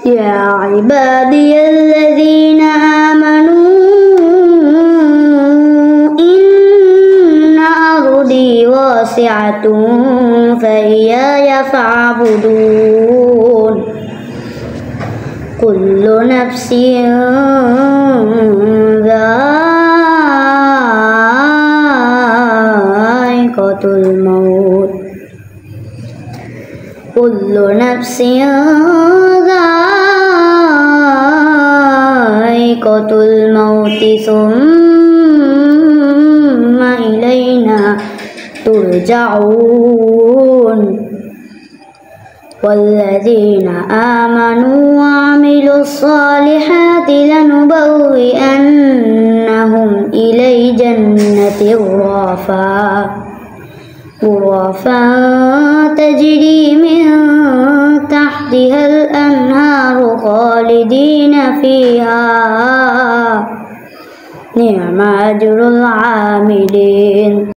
يا عبادي الذين آمنوا إن أرضي واسعة فإياي فاعبدون كل نفس ذائقة الموت كل نفس ذائقة الموت ثم إلينا ترجعون والذين آمنوا وعملوا الصالحات لنبوئنهم إلى جنة غرفا تجري من تحتها الأنهار خالدين فيها نعم أجر العاملين.